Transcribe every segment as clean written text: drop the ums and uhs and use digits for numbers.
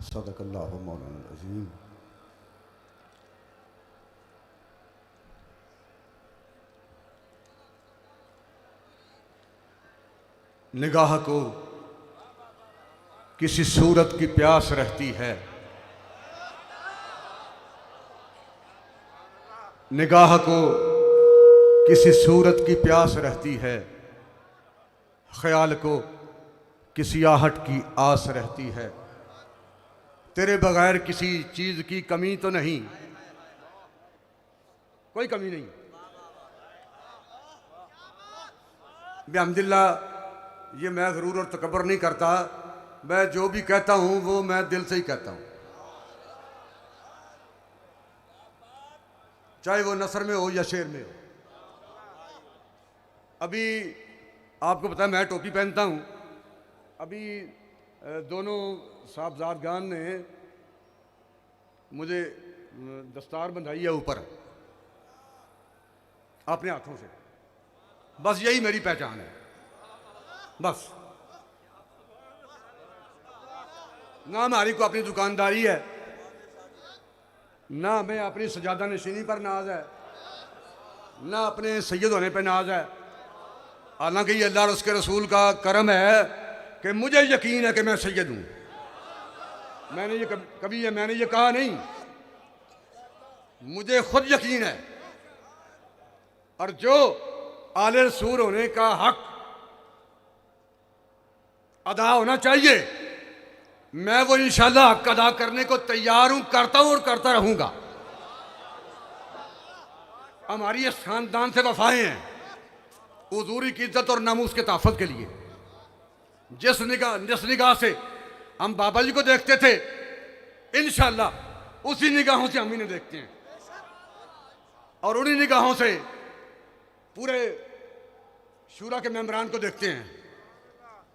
सदक़ल्लाहु मौलाना अज़ीम। निगाह को किसी सूरत की प्यास रहती है, निगाह को किसी सूरत की प्यास रहती है, ख्याल को किसी आहट की आस रहती है। तेरे बगैर किसी चीज़ की कमी तो नहीं, कोई कमी नहीं। बिहम्दिल्लाह, ये मैं ग़रूर और तकब्बुर नहीं करता, मैं जो भी कहता हूँ वो मैं दिल से ही कहता हूँ, चाहे वो नसर में हो या शेर में हो। अभी आपको पता है मैं टोपी पहनता हूँ, अभी दोनों साहबजादगान ने मुझे दस्तार बंधाई है ऊपर अपने हाथों से, बस यही मेरी पहचान है। बस ना हमारी को अपनी दुकानदारी है, ना हमें अपनी सजादा नशीनी पर नाज है, ना अपने सैयद होने पर नाज है। हालांकि ये अल्लाह और उसके रसूल का करम है कि मुझे यकीन है कि मैं सैयद हूँ। मैंने ये कहा नहीं, मुझे खुद यकीन है। और जो आले रसूल होने का हक अदा होना चाहिए, मैं वो इंशाल्लाह हक अदा करने को तैयार हूं, करता हूं और करता रहूंगा। हमारी इस खानदान से वफाएं हैं हुजूरी की इज्जत और नामूस के तहफ़्फ़ुज़ के लिए। जिस निगाह से हम बाबा जी को देखते थे, इंशाल्लाह उसी निगाहों से हम इन्हें देखते हैं, और उन्हीं निगाहों से पूरे शूरा के मेंबरान को देखते हैं,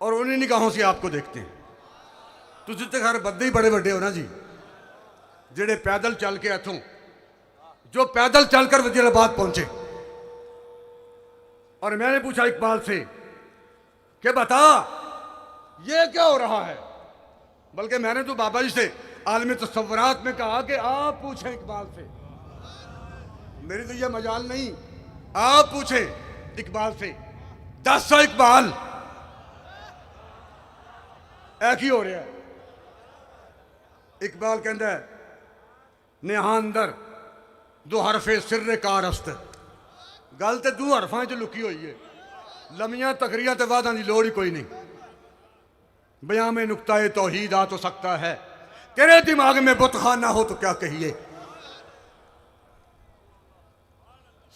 और उन्हीं निगाहों से आपको देखते हैं। तुझे तो खैर बदे ही बड़े बड़े हो ना जी, जेड़े पैदल चल के इथों, जो पैदल चलकर वजीराबाद पहुंचे। और मैंने पूछा इकबाल से कि बता ये क्या हो रहा है, बल्कि मैंने तो बाबा जी से आलम तसव्वुरात में कहा कि आप पूछें इकबाल से, मेरी तो ये मजाल नहीं, आप पूछें इकबाल से। 10 इकबाल एक ही हो रहा है। इकबाल कहता है नेहा अंदर दो हरफे सिर्रे कारस्त, गल तो 2 हरफां च लुकी हुई है, लमियां तकरियां ते वादां दी लोड़ ही कोई नहीं। बयां में नुक्ता तौहीद आ तो सकता है, तेरे दिमाग में बुतखाना हो तो क्या कहिए।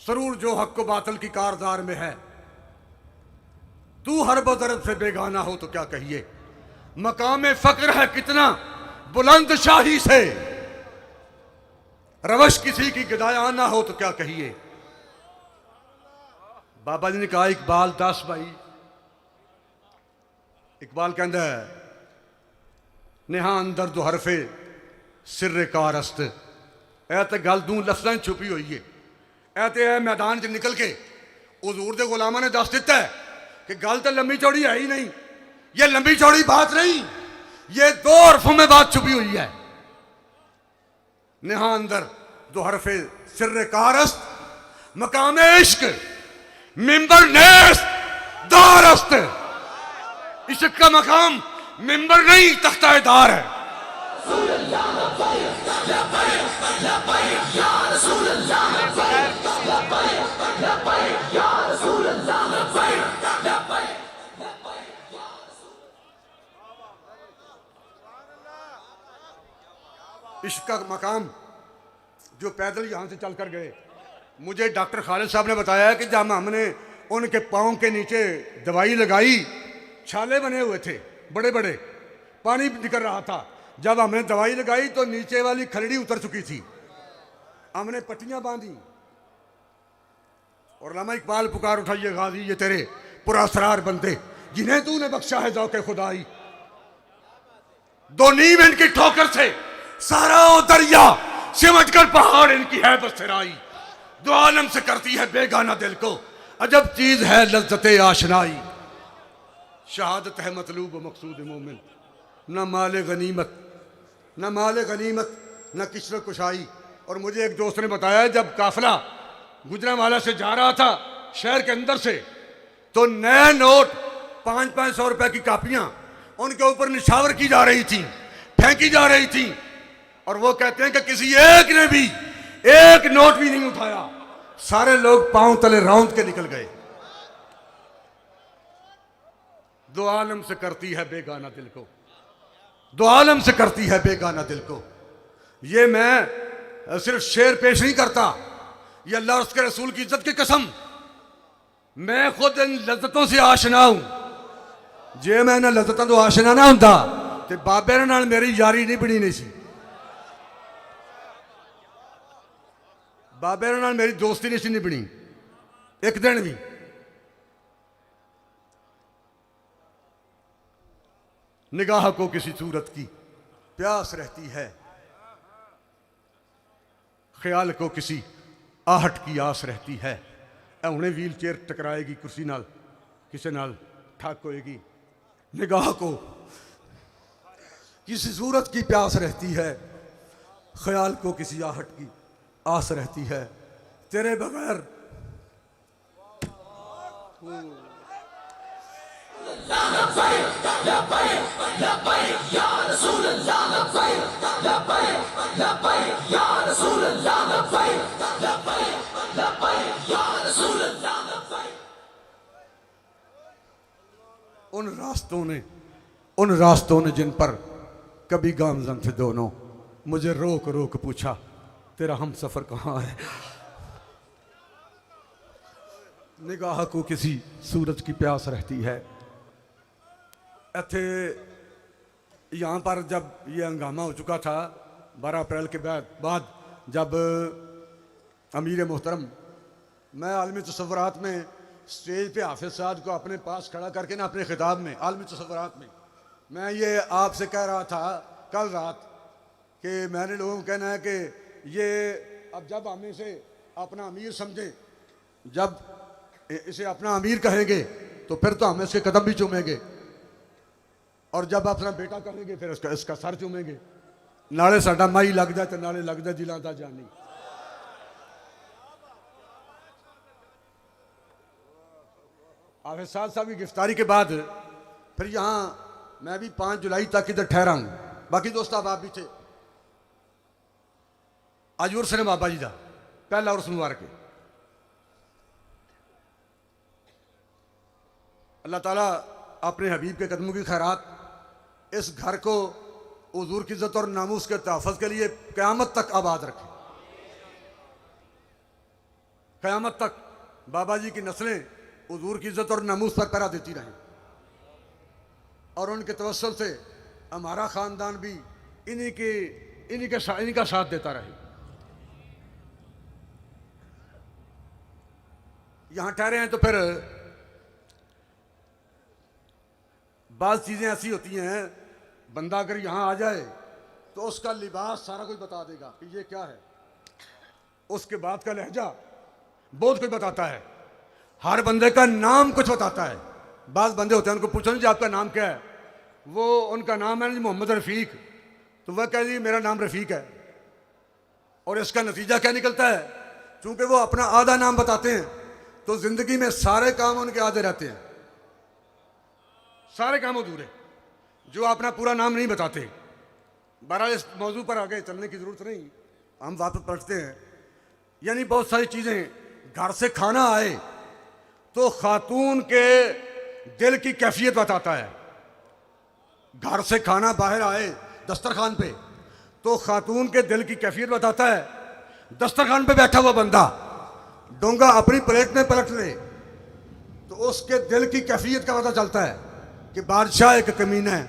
सरूर जो हक को बातल की कारदार में है, तू हर बदरत से बेगाना हो तो क्या कहिए। मकाम फक्र है कितना बुलंद शाही से, रवश किसी की गदाया ना हो तो क्या कहिए। बाबा जी ने कहा इकबाल 10 भाई। इकबाल कहता है नेहा अंदर दो हरफे सिर्रे कारस्त, ऐ तो गल 2 लफ्ज़ां छुपी हुई है। ऐ तो है मैदान च निकल के हुजूर दे गुलामां ने दस दिता है कि गल तो लंबी चौड़ी है ही नहीं, ये लंबी चौड़ी बात नहीं, ये 2 हरफों में बात छुपी हुई है। नेहा अंदर दो हरफे सिर्रे कारस्त, मकाम इश्क मिंबर नेस्त दारस्त। इश्क का मकाम मिंबर नहीं तख्ता दार है। इश्क का मकाम जो पैदल यहां से चलकर गए, मुझे डॉक्टर खालिद साहब ने बताया कि जब हमने उनके पाँव के नीचे दवाई लगाई, छाले बने हुए थे बड़े बड़े, पानी निकल रहा था। जब हमने दवाई लगाई तो नीचे वाली खलड़ी उतर चुकी थी, हमने पट्टियां बांधी और अल्लामा इकबाल पुकार उठाइए गाजी ये तेरे पुरअसरार बंदे जिन्हें तूने बख्शा है ज़ौक़े खुदाई। 2 नीम इनकी ठोकर से सारा दरिया सिमटकर पहाड़ इनकी है बसराई। 2 आलम से करती है बेगाना दिल को, अजब चीज है लज्जते आशनाई। शहादत है मतलूब मकसूद मोमिन, न माल गनीमत न माल गनीमत, न किशर कुशाई। और मुझे एक दोस्त ने बताया जब काफिला गुजरांवाला से जा रहा था शहर के अंदर से, तो नए नोट 500-500 रुपए की कापियां उनके ऊपर निछावर की जा रही थी, फेंकी जा रही थी। और वो कहते हैं कि किसी एक ने भी एक नोट भी नहीं उठाया, सारे लोग पांव तले रौंद के निकल गए। दो आलम से करती है बेगाना दिल को, दो आलम से करती है बेगाना दिल को। ये मैं सिर्फ शेर पेश नहीं करता, ये अल्लाह और उसके रसूल की इज्जत की कसम, मैं खुद इन लज्जतों से आशना हूं। जे मैं इन्हां लज्जतों तो आशना ना हुंदा ते बाबे नाल मेरी यारी नहीं बनी नहीं सी, बाबे नाल मेरी दोस्ती नहीं सी नहीं बनी एक दिन भी। निगाह को किसी सूरत की प्यास रहती है, ख्याल को किसी आहट की आस रहती है। उन्हें व्हील चेयर टकराएगी कुर्सी नाल, किसी नाल ठक होएगी। निगाह को किसी सूरत की प्यास रहती है, ख्याल को किसी आहट की आस रहती है। तेरे बगैर उन रास्तों ने जिन पर कभी गामजन थे दोनों, मुझे रोक रोक पूछा तेरा हम सफर कहाँ है। निगाह को किसी सूरज की प्यास रहती है। इत्थे यहाँ पर जब ये हंगामा हो चुका था 12 अप्रैल के बाद जब अमीर मोहतरम, मैं आलमी तसव्वुरात में स्टेज पे हाफिज साहब को अपने पास खड़ा करके ना अपने खिताब में आलमी तसव्वुरात में मैं ये आपसे कह रहा था कल रात कि मैंने लोगों को कहना है कि ये अब जब हम इसे अपना अमीर समझें, जब इसे अपना अमीर कहेंगे तो फिर तो हम इसके कदम भी चूमेंगे, और जब अपना बेटा कहेंगे फिर इसका सर चूमेंगे। नाले साडा माई लग जाए तो नाले लग जाए जिला दा जानी। हाफिज साहब की गिरफ्तारी के बाद फिर यहाँ मैं भी 5 जुलाई तक इधर ठहरा हूँ, बाकी दोस्त आप भी थे। आज उर्स ने बाबा जी का पहला उर्स मुबारक है। अल्लाह ताला अपने हबीब के कदमों की खैरात इस घर को हुजूर की इज्जत और नामूस के तहफ़्फ़ुज़ के लिए क़यामत तक आबाद रखे। क़यामत तक बाबा जी की नस्लें हुजूर की इज्जत और नामूस पर पहरा देती रहें, और उनके तवस्सुल से हमारा ख़ानदान भी इन्हीं का साथ देता रहे। यहाँ ठहरे हैं तो फिर बाज़ चीज़ें ऐसी होती हैं, बंदा अगर यहाँ आ जाए तो उसका लिबास सारा कुछ बता देगा कि ये क्या है, उसके बाद का लहजा बहुत कुछ बताता है, हर बंदे का नाम कुछ बताता है। बाज़ बंदे होते हैं उनको पूछो जी आपका नाम क्या है, वो उनका नाम है जी मोहम्मद रफ़ीक, तो वह कह जी मेरा नाम रफ़ीक है, और इसका नतीजा क्या निकलता है, चूँकि वो अपना आधा नाम बताते हैं तो ज़िंदगी में सारे काम उनके आधे रहते हैं, सारे काम अधूरे, जो अपना पूरा नाम नहीं बताते। बहरहाल इस मौजू पर आगे चलने की ज़रूरत नहीं, हम वापस पलटते हैं। यानी बहुत सारी चीज़ें, घर से खाना आए तो खातून के दिल की कैफियत बताता है। घर से खाना बाहर आए दस्तरखान पे तो खातून के दिल की कैफियत बताता है। दस्तरखान पे बैठा हुआ बंदा डोंगा अपनी प्लेट में पलट ले तो उसके दिल की कैफियत का पता चलता है कि बादशाह एक कमीना है।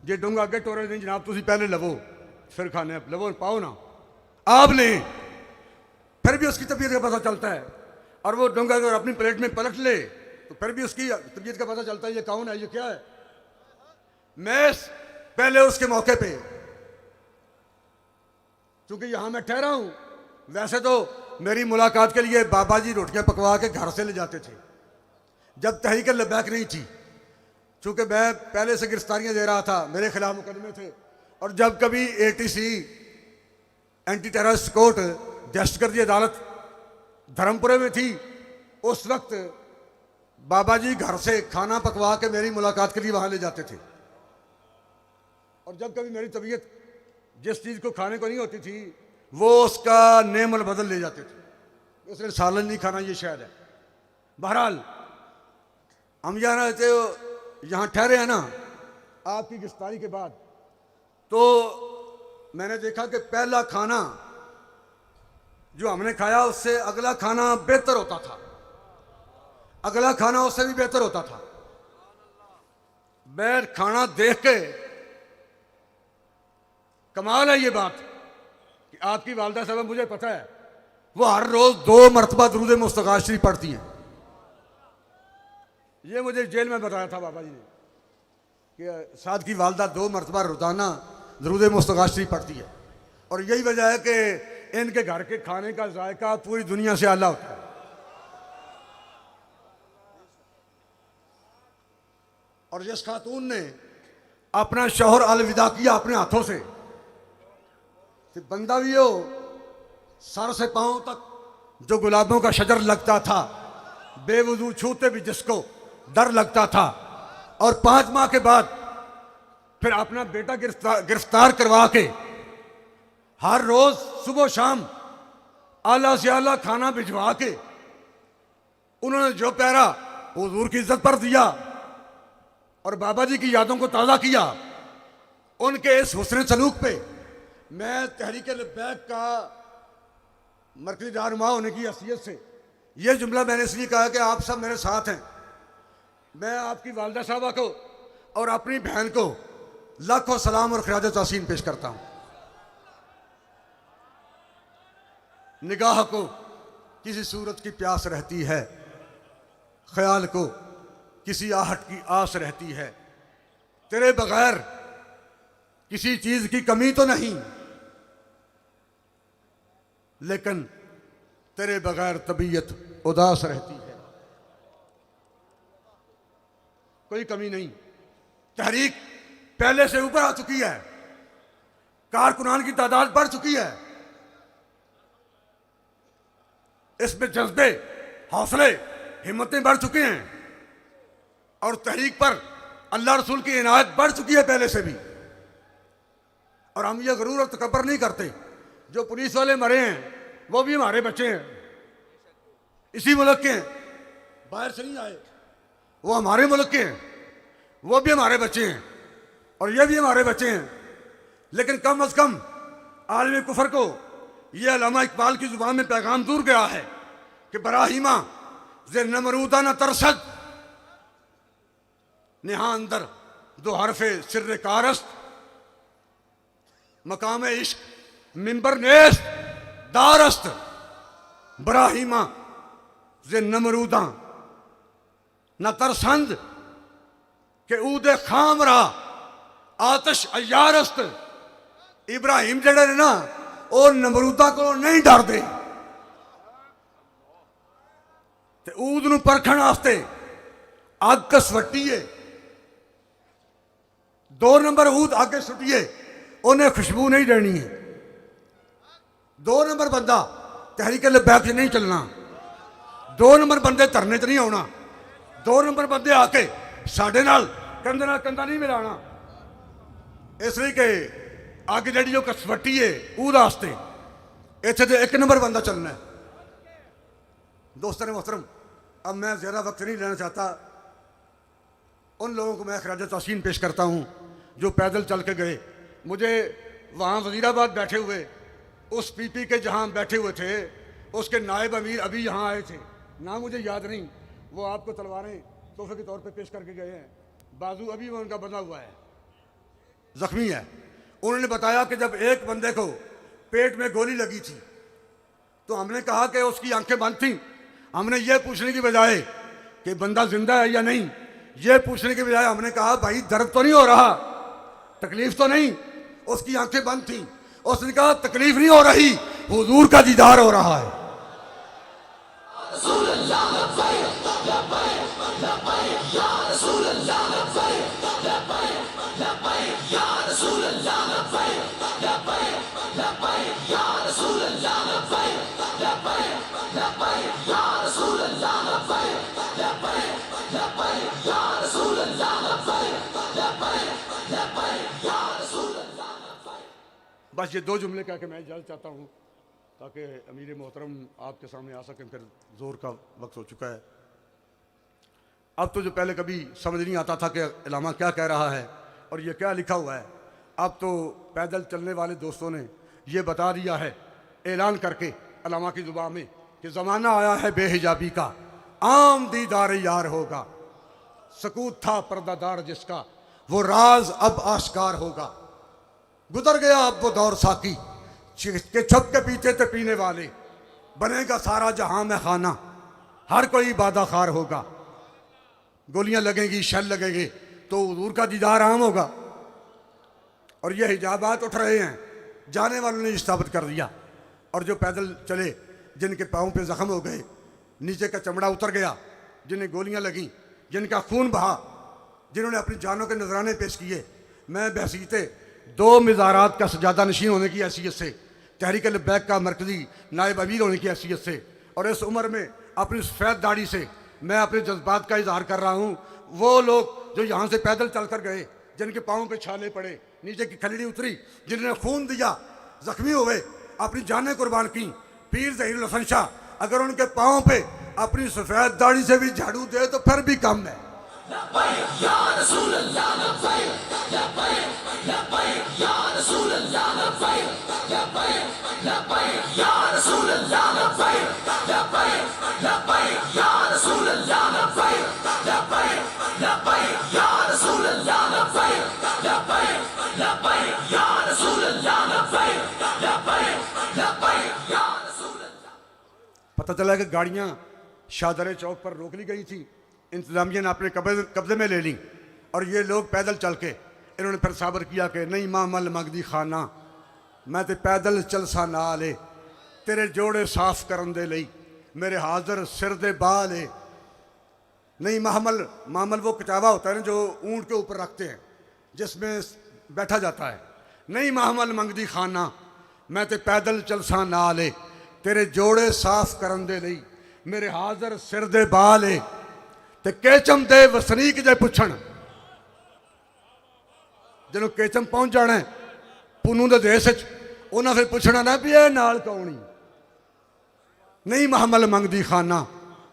जे डोंगा अगे टोरे नहीं जनाब, तुम पहले लवो फिर खाने, लवो पाओ ना, आप लें, फिर भी उसकी तबीयत का पता चलता है। और वो डोंगा अगर अपनी प्लेट में पलट ले तो फिर भी उसकी तबीयत का पता चलता है ये कौन है, ये क्या है। मैं पहले उसके मौके पे, क्योंकि यहां मैं ठहरा हूं, वैसे तो मेरी मुलाकात के लिए बाबा जी रोटियां पकवा के घर से ले जाते थे जब तहरीक लबैक नहीं थी। चूंकि मैं पहले से गिरफ्तारियां दे रहा था, मेरे खिलाफ मुकदमे थे, और जब कभी एटीसी एंटी टेररिस्ट कोर्ट दहशतगर्दी अदालत धर्मपुरे में थी, उस वक्त बाबा जी घर से खाना पकवा के मेरी मुलाकात के लिए वहां ले जाते थे। और जब कभी मेरी तबीयत जिस चीज़ को खाने को नहीं होती थी, वो उसका नेमल बदल ले जाते थे। उसने सालन नहीं खाना, ये शायद है। बहरहाल हम यहाँ रहते यहाँ ठहरे हैं ना आपकी गिरफ्तारी के बाद, तो मैंने देखा कि पहला खाना जो हमने खाया उससे अगला खाना बेहतर होता था, अगला खाना उससे भी बेहतर होता था। मैं खाना देख के कमाल है ये बात कि आपकी वालदा साहब, मुझे पता है वो हर रोज 2 मरतबा दरूद मुस्तफ़ा शरीफ पढ़ती हैं। ये मुझे जेल में बताया था बाबा जी ने कि साद की वालदा 2 मरतबा रोजाना दरूद मुस्तफ़ा शरीफ पढ़ती है। और यही वजह है कि इनके घर के खाने का जायका पूरी दुनिया से आला होता है। और जिस खातून ने अपना शौहर अलविदा किया अपने हाथों से, कि बंदा भी हो सर से पांव तक जो गुलाबों का शजर लगता था, बेवजू छूते भी जिसको डर लगता था, और 5 माह के बाद फिर अपना बेटा गिरफ्तार करवा के हर रोज सुबह शाम आला से आला खाना भिजवा के उन्होंने जो प्यारा हुजूर की इज्जत पर दिया और बाबा जी की यादों को ताज़ा किया, उनके इस हुस्न सलूक पे मैं तहरीक लब्बैक का मरकज़ी रहनुमा होने की हैसियत से यह जुमला मैंने इसलिए कहा कि आप सब मेरे साथ हैं। मैं आपकी वालदा साहबा को और अपनी बहन को लाखों सलाम और खिराज तहसीन पेश करता हूँ। निगाह को किसी सूरत की प्यास रहती है, ख्याल को किसी आहट की आस रहती है, तेरे बगैर किसी चीज की कमी तो नहीं, लेकिन तेरे बगैर तबीयत उदास रहती है। कोई कमी नहीं। तहरीक पहले से ऊपर आ चुकी है, कारकुनान की तादाद बढ़ चुकी है, इसमें जज्बे, हौसले, हिम्मतें बढ़ चुके हैं, और तहरीक पर अल्लाह रसूल की इनायत बढ़ चुकी है पहले से भी। और हम ये गरूर और तकब्बर नहीं करते। जो पुलिस वाले मरे हैं वो भी हमारे बच्चे हैं, इसी मुल्क के हैं, बाहर से नहीं आए, वो हमारे मुल्क के हैं, वो भी हमारे बच्चे हैं और ये भी हमारे बच्चे हैं। लेकिन कम अज कम आलम कुफर को यह अल्लामा इकबाल की जुबान में पैगाम दूर गया है कि बराहिमा जे नमरूदा न तरसद, नेहा अंदर 2 हरफे सिर्र कारस्त, मकाम इश्क मिंबर नेस्त दारस्त, बराहिमा जे नमरूदा न तरसंद के ऊदे खाम रहा आतश अयारस्त। इब्राहिम जड़े ने ना वो नमरूदा को नहीं डरते, ते ऊद नूं परखण वास्ते अग कसवट्टीए, 2 नंबर ऊद आगे सुटिए, उन्हें खुशबू नहीं देनी है। 2 नंबर बंदा तहरीक लब्बैक से नहीं चलना, 2 नंबर बंदे धरने च नहीं आना, 2 नंबर बंदे आके साडे नाल कंधे नाल कंधा नहीं मिलाना। इसलिए कि अग जी जो कसवट्टी है ऊद वास्ते इतने तो 1 नंबर बंदा चलना है। दोस्तों मोहतरम, अब मैं ज़्यादा वक्त नहीं लेना चाहता। उन लोगों को मैं खराज तहसीन पेश करता हूँ जो पैदल चल के गए। मुझे वहाँ वज़ीराबाद बैठे हुए उस पीपी के जहाँ बैठे हुए थे उसके नायब अमीर अभी यहाँ आए थे, ना मुझे याद नहीं, वो आपको तलवारें तोहफे के तौर पे पेश करके गए हैं। बाजू अभी वो उनका बंधा हुआ है, जख्मी है। उन्होंने बताया कि जब एक बंदे को पेट में गोली लगी थी तो हमने कहा कि उसकी आंखें बंद थीं। हमने ये पूछने की बजाय कि बंदा जिंदा है या नहीं, ये पूछने के बजाय हमने कहा भाई दर्द तो नहीं हो रहा, तकलीफ तो नहीं। उसकी आंखें बंद थीं, उसने कहा तकलीफ नहीं हो रही, हुजूर का दीदार हो रहा है। Ya Rasul बस ये दो जुमले कह के मैं इजाज़त चाहता हूँ ताकि अमीर मोहतरम आपके सामने आ सकें, फिर जोर का वक्त हो चुका है। अब तो जो पहले कभी समझ नहीं आता था कि इलामा क्या कह रहा है और ये क्या लिखा हुआ है, अब तो पैदल चलने वाले दोस्तों ने ये बता दिया है ऐलान करके इलामा की ज़ुबान में कि ज़माना आया है बेहिजाबी का, आम दीदार यार होगा, सकूत था पर्दादार जिसका, वो राज अब आश्कार होगा। गुजर गया अब वो दौर साकी के छुप के पीते थे पीने वाले, बनेगा सारा जहां में खाना, हर कोई बादा खार होगा। गोलियां लगेंगी, शल लगेंगे तो हुजूर का दीदार आम होगा। और ये हिजाबात उठ रहे हैं, जाने वालों ने इस्ताबत कर दिया। और जो पैदल चले, जिनके पाँव पे जख्म हो गए, नीचे का चमड़ा उतर गया, जिन्हें गोलियां लगीं, जिनका खून बहा, जिन्होंने अपनी जानों के नजराने पेश किए, मैं बहसीते दो मिज़ारात का सजादा नशीन होने की हैसियत से, तहरीक लब्बैक का मरकजी नायब अमीर होने की हैसियत से, और इस उम्र में अपनी सफ़ेद दाढ़ी से मैं अपने जज्बात का इजहार कर रहा हूँ। वो लोग जो यहाँ से पैदल चल कर गए, जिनके पाँव पे छाले पड़े, नीचे की खलड़ी उतरी, जिन्होंने खून दिया, जख्मी हुए, अपनी जानें कुर्बान की, पीर ज़हीरुल हसन शाह अगर उनके पाँव पे अपनी सफ़ेद दाढ़ी से भी झाड़ू दे तो फिर भी कम है। पता चला कि गाड़ियां शाहदरे चौक पर रोक ली गई थी, इंतजामिया ने अपने कब्जे में ले ली, और ये लोग पैदल चल के इन्होंने फिर साबर किया कि नहीं मामल मगदी खाना, मैं तो पैदल चल सा ना ले, तेरे जोड़े साफ करन दे लई, मेरे हाजर सिर दे बाल है। नहीं मामल वो कचावा होता है ना जो ऊंट के ऊपर रखते हैं, जिसमें बैठा जाता है। नहीं मामल मंगदी खाना, मैं तो पैदल चल सा ना ले, तेरे जोड़े साफ करन दे लई, मेरे हाजर सिर दे बाल है। ते केचम दे वसनीक जे पुछण, ਜਦੋਂ केचम पहुंच जाना है पुनू के देश उन्हें फिर पूछना ना भी ये नाल कौनी। नहीं महमल मंगदी खाना,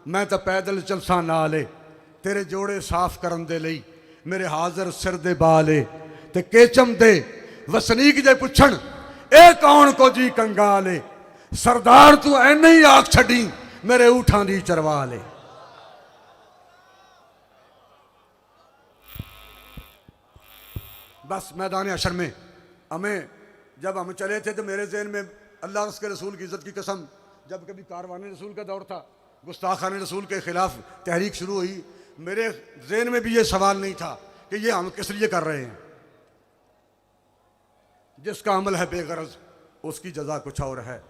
मैं तो पैदल चलसा नाले, तेरे जोड़े साफ करन दे लई, मेरे हाजर सिर दे बाले। ते केचम दे वसनीक जे पुछण, ए कौन को जी कंगाले, सरदार तू ऐने ही आख छड़ी, मेरे ऊठां दी चरवा ले। बस मैदान अशर में जब हम चले थे तो मेरे जहन में अल्लाह और उसके रसूल की इज़्ज़त की कसम, जब कभी कारवान रसूल का दौर था, गुस्ताखान रसूल के ख़िलाफ़ तहरीक शुरू हुई, मेरे जहन में भी ये सवाल नहीं था कि ये हम किस लिए कर रहे हैं। जिसका अमल है बेगरज उसकी जज़ा कुछ और है।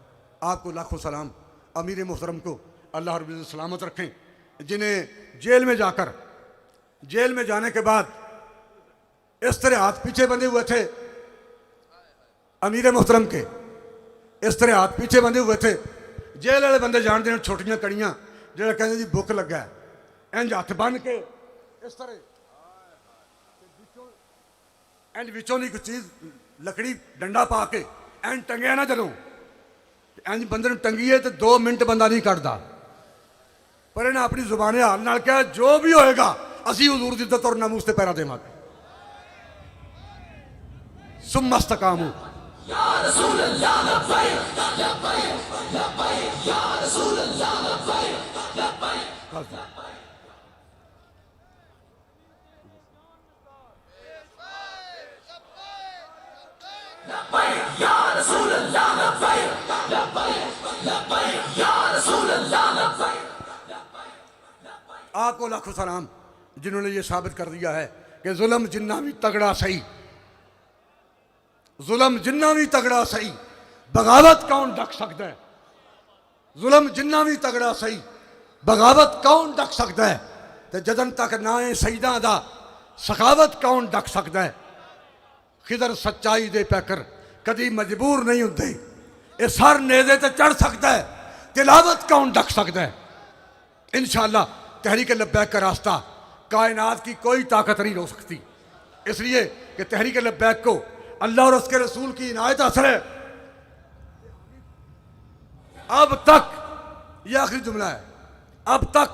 आपको लाखों सलाम। अमीर मोहतरम को अल्लाह रब्बुल इज़्ज़त सलामत रखें, जिन्हें जेल में जाकर, जेल में जाने के बाद इस तरह हाथ पीछे बंधे हुए थे अमीर मोहतरम के, इस तरह हाथ पीछे बंधे हुए थे। जेल वाले बंदे जानते हैं छोटियां कड़ियां जो कहते जी भुख लगा है, इंज हथ बन के इस तरह इंज विचों की कुछ चीज लकड़ी डंडा पा के इंज टंगिया ना, जदों इंज बंदे नूं टंगीए तो 2 मिनट बंदा नहीं कटदा, पर इन्हें अपनी जुबाने हाल नाल कहा जो भी होएगा असी हुजूर दी इज्जत और नामूस ते पैरा देवांगे। सुम्मस्तकामू या रसूल अल्लाह लब्बैक लब्बैक लब्बैक या रसूल अल्लाह लब्बैक लब्बैक। लब्बैक या रसूल अल्लाह लब्बैक लब्बैक लब्बैक या रसूल अल्लाह लब्बैक। आपको लाखों सलाम जिन्होंने ये साबित कर दिया है कि जुल्म जिन्ना भी तगड़ा सही, जुल्म जिन्ना भी तगड़ा सही, बगावत कौन ढक सकता है। जुल्म जिन्ना भी तगड़ा सही, बगावत कौन ढक सकता है। तो जदन तक ना सईदा दा सखावत कौन ढक सकता है। खिदर सच्चाई दे पैकर कदी मजबूर नहीं होंगे। ये सर नेज़े ते चढ़ सकता है, तिलावत कौन ढक सकता है। इंशाअल्लाह तहरीक लब्बैक का रास्ता कायनात की कोई ताकत नहीं रोक सकती, इसलिए कि तहरीक लब्बैक को अल्लाह और उसके रसूल की इनायत असर है। अब तक, यह आखिरी जुमला है, अब तक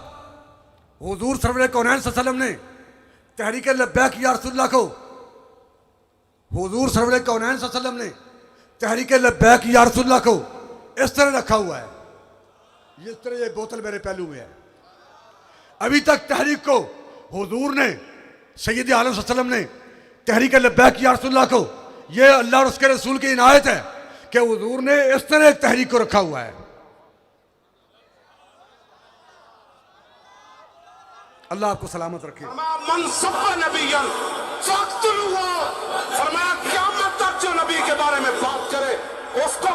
हुजूर सरवर कौनैन सल्लल्लाहु अलैहि वसल्लम ने तहरीक लब्बैक या रसूलल्लाह को, हुजूर सरवर कौनैन सल्लल्लाहु अलैहि वसल्लम ने तहरीक लब्बैक या रसूलल्लाह को इस तरह रखा हुआ है, इस तरह ये बोतल मेरे पहलू में है। अभी तक तहरीक को हुजूर ने, सैयद आलम सल्लल्लाहु अलैहि वसल्लम ने तहरीक लब्बैक या रसूलल्लाह को, ये अल्लाह और उसके रसूल की इनायत है कि हुजूर ने इस तरह एक तहरीक को रखा हुआ है। अल्लाह आपको सलामत रखे। फरमाया क़यामत तक जो नबी के बारे में बात करे उसको